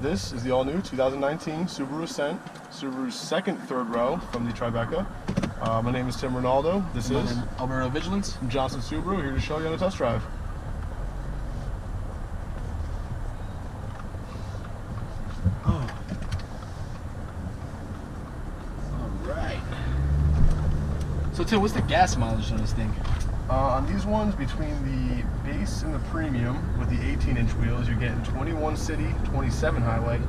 This is the all-new 2019 Subaru Ascent, Subaru's second third row from the Tribeca. My name is Tim Rinaldo. This is Alberto Vigilance from Johnstons Subaru, here to show you on a test drive. Alright. So Tim, what's the gas mileage on this thing? On these ones, between the base and the premium, with the 18-inch wheels, you're getting 21 city, 27 highway.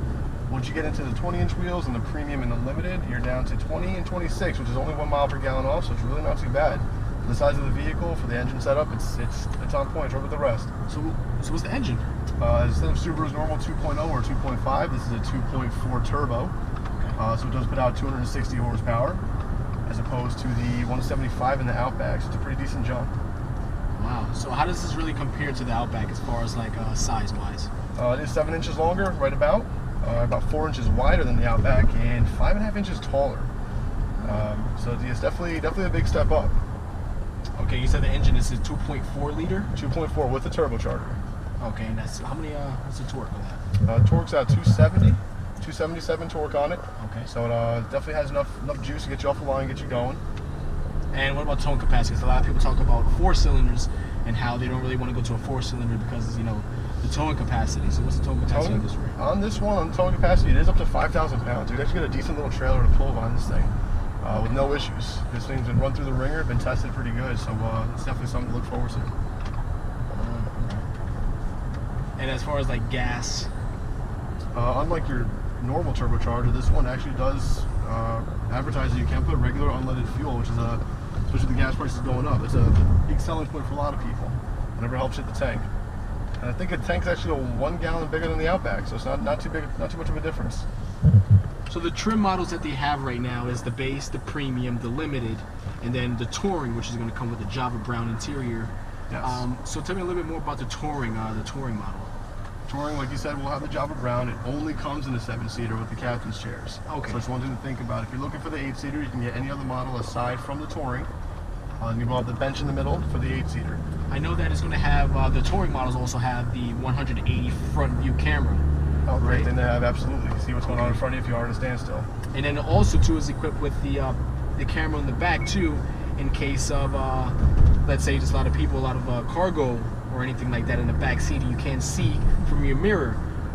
Once you get into the 20-inch wheels and the premium and the limited, you're down to 20 and 26, which is only 1 mile per gallon off, so it's really not too bad. For the size of the vehicle, for the engine setup, it's on point, right with the rest. So what's the engine? Instead of Subaru's normal 2.0 or 2.5, this is a 2.4 turbo. Okay. So it does put out 260 horsepower, as opposed to the 175 in the Outback, so it's a pretty decent jump. Wow. So how does this really compare to the Outback as far as like size-wise? It is 7 inches longer, right about 4 inches wider than the Outback, and 5.5 inches taller. So it's definitely a big step up. Okay, you said the engine is a 2.4 liter? 2.4 with the turbocharger. Okay, and that's how many? What's the torque on that? Torque's at 270, 277 torque on it. Okay. So it definitely has enough juice to get you off the line, get you going. And what about towing capacity? Because a lot of people talk about 4 cylinders and how they don't really want to go to a 4-cylinder because, you know, the towing capacity. So what's the towing capacity on this rig? On this one, on the towing capacity, it is up to 5,000 pounds. You can actually get a decent little trailer to pull behind this thing with no issues. This thing's been run through the ringer, been tested pretty good, so it's definitely something to look forward to. And as far as like gas? Unlike your normal turbocharger, this one actually does advertise that you can put regular unleaded fuel, which is especially the gas prices going up. It's a big selling point for a lot of people. It never helps hit the tank. And I think the tank's actually 1 gallon bigger than the Outback, so it's not too much of a difference. So the trim models that they have right now is the base, the premium, the limited, and then the touring, which is going to come with the Java brown interior. Yes. So tell me a little bit more about the touring model. Touring, like you said, will have the Java brown. It only comes in a 7-seater with the captain's chairs. Okay. So it's one thing to think about. If you're looking for the 8-seater, you can get any other model aside from the touring. You will have the bench in the middle for the 8-seater. I know that it's going to have, the touring models also have the 180 front view camera. Oh, great right? thing to have, absolutely. See what's going on in front of you if you are at a standstill. And then also, too, is equipped with the camera in the back, too, in case of, let's say, just a lot of cargo or anything like that in the back seat you can't see from your mirror.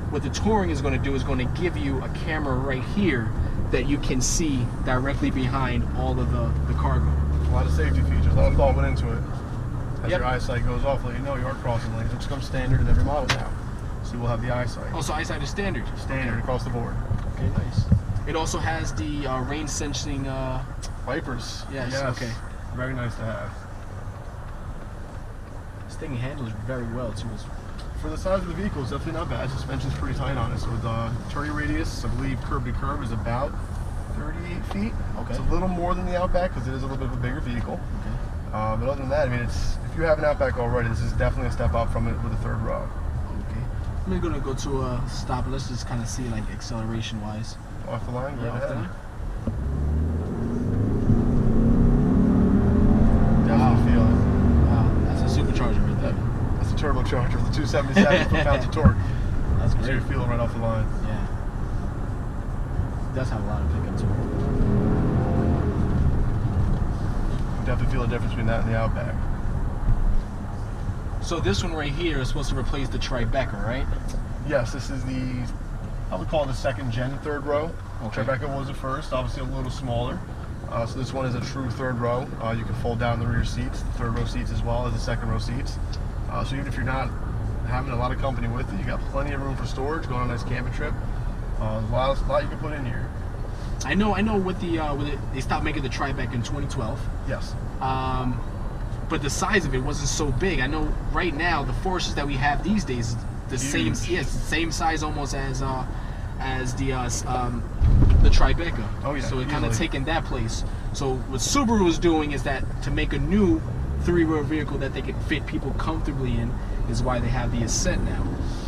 What the touring is going to do is going to give you a camera right here that you can see directly behind all of the cargo. A lot of safety features. A lot of thought went into it. As Yep. your eyesight goes off, let you know you are crossing lanes, which comes standard in every model now. So you will have the eyesight. Also, eyesight is standard. Standard across the board. Okay, nice. It also has the rain sensing wipers. Yes, okay. Very nice to have. This thing handles very well too. For the size of the vehicle, it's definitely not bad. Suspension's pretty tight on it. So the turning radius, I believe curb to curb is about 38 feet. Okay. It's a little more than the Outback because it is a little bit of a bigger vehicle. Okay. But other than that, I mean, if you have an Outback already, this is definitely a step up from it with a third row. Okay. I'm gonna go to a stop. Let's just kind of see like acceleration wise. Off the line, Yeah, right off the ahead. line. Definitely feel it. Wow, that's a supercharger right there. That's a turbocharger with 277 foot-pounds of torque. That's So great. you're feeling right off the line. Yeah. It does have a lot of pickup too. You definitely feel the difference between that and the Outback. So this one right here is supposed to replace the Tribeca, right? Yes, this is I would call it the second gen third row. Okay. Tribeca was the first, obviously a little smaller. So this one is a true third row. You can fold down the rear seats, the third row seats as well as the second row seats. So even if you're not having a lot of company with you, you got plenty of room for storage, going on a nice camping trip. A lot you can put in here. I know with they stopped making the Tribeca in 2012. Yes. But the size of it wasn't so big. I know right now the Foresters that we have these days is the same size almost as the Tribeca. Oh yeah. So it kind of taken that place. So what Subaru is doing is that to make a new 3-row vehicle that they can fit people comfortably in is why they have the Ascent now.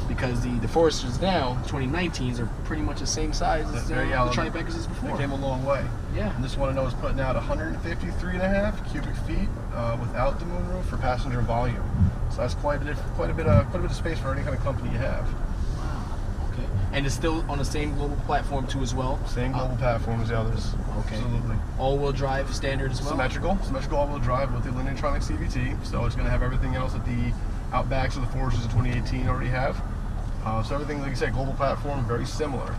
Because the Foresters now, 2019s, are pretty much the same size as the Tribecas as before. They came a long way. Yeah. And this one I know is putting out 153.5 cubic feet without the moonroof for passenger volume. So that's quite a bit of space for any kind of company you have. Wow. Okay. And it's still on the same global platform too as well. Same global platform as the others. Okay. Absolutely. All-wheel drive standard as well. Symmetrical all-wheel drive with the Linetronic CVT. So it's going to have everything else that the Outbacks or the Foresters of 2018 already have. So everything, like I said, global platform, very similar.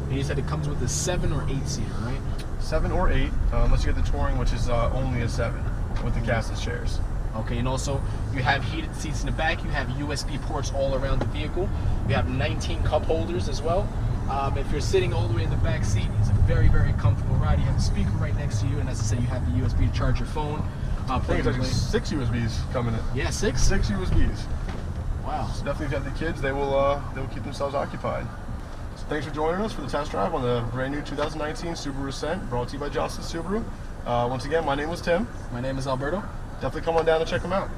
And you said it comes with a 7 or 8 seater, right? 7 or 8, unless you get the Touring, which is only a 7 with the casted chairs. Okay, and also you have heated seats in the back. You have USB ports all around the vehicle. You have 19 cup holders as well. If you're sitting all the way in the back seat, it's a very, very comfortable ride. You have a speaker right next to you, and as I said, you have the USB to charge your phone. I think it's actually 6 USBs coming in. Yeah, 6? 6 USBs. Wow. So definitely if you have the kids, they will keep themselves occupied. So thanks for joining us for the test drive on the brand new 2019 Subaru Ascent, brought to you by Johnstons Subaru. Once again, my name was Tim. My name is Alberto. Definitely come on down and check them out.